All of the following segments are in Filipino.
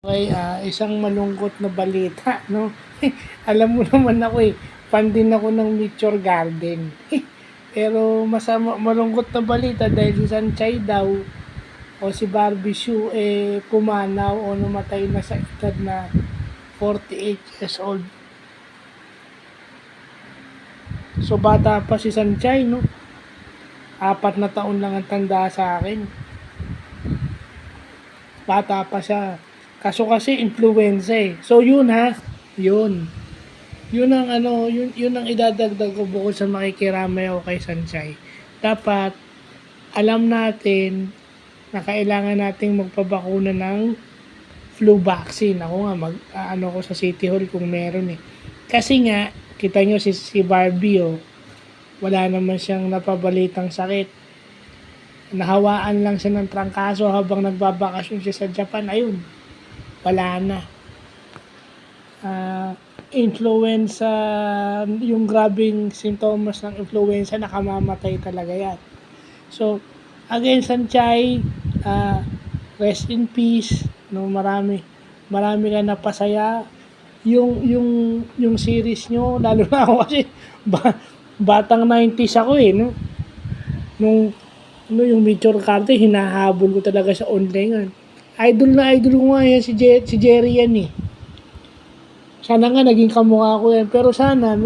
Okay, isang malungkot na balita, no? Alam mo naman ako fan din ako ng Nature Garden. Pero malungkot na balita dahil si Sanchay daw o si Barbie Sue pumanaw o namatay na sa edad na 48 years old. So bata pa si Sanchay, no? 4 na taon lang ang tanda sa akin. Bata pa siya. Kaso kasi influenza So yun ha, yun. Yun ang yun ang idadagdag ko bukod sa makikiramay ako kay Sanchay. Dapat alam natin na kailangan nating magpabakuna ng flu vaccine. Ako nga ko sa City Hall kung meron Kasi nga kita nyo si Barbie wala naman siyang napabalitang sakit. Nahawaan lang siya ng trangkaso habang nagbabakasyon siya sa Japan. Ayun, wala na. Influenza, yung grabing sintomas ng influenza, nakamamatay talaga yan. So, again, Sanchay, rest in peace. No, marami ka napasaya. Yung series nyo, lalo na ako kasi batang 90s ako no. Nung yung Nature Garden, hinahabol ko talaga sa online. Idol ko nga yan, si Jerry yan Sana nga naging kamukha ko yan. Pero sana,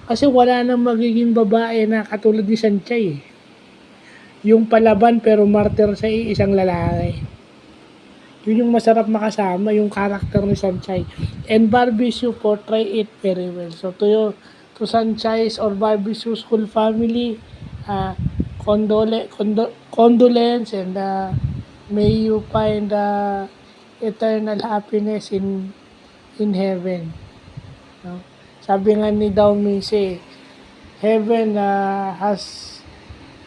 kasi wala nang magiging babae na katulad ni Sanchay Yung palaban pero martyr sa isang lalaki. Yun yung masarap makasama, yung character ni Sanchay. And Barbie Sue portray it very well. So to Sanchay's or Barbie Sue's whole family, condolence and may you find eternal happiness in heaven. No? Sabi nga ni Daw Misi, heaven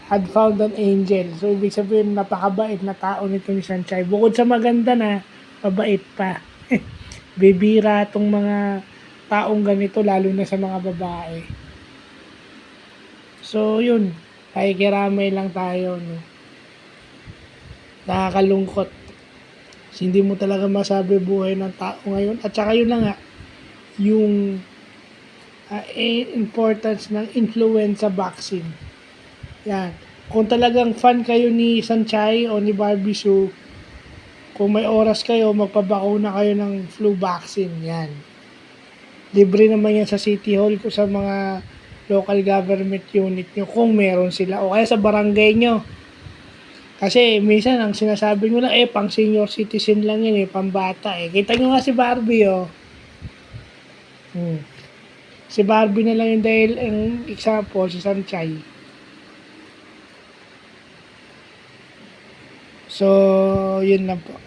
had found an angel. So, ibig sabihin, napakabait na tao nito ni Sanchay. Bukod sa maganda na, mabait pa. Bibira tong mga taong ganito, lalo na sa mga babae. So, yun. Pakikiramay lang tayo. No? Nakakalungkot. Hindi mo talaga masabi buhay ng tao ngayon. At saka yun lang yung importance ng influenza vaccine. Yan. Kung talagang fan kayo ni Sanchay o ni Barbie Sue, kung may oras kayo, magpabakuna kayo ng flu vaccine. Yan. Libre naman yan sa City Hall ko sa mga local government unit nyo kung meron sila. O kaya sa barangay nyo. Kasi minsan ang sinasabi nyo lang, pang senior citizen lang yun pambata Kita nyo nga si Barbie Si Barbie na lang yung dahil ang example, si Sanchay. So, yun lang po.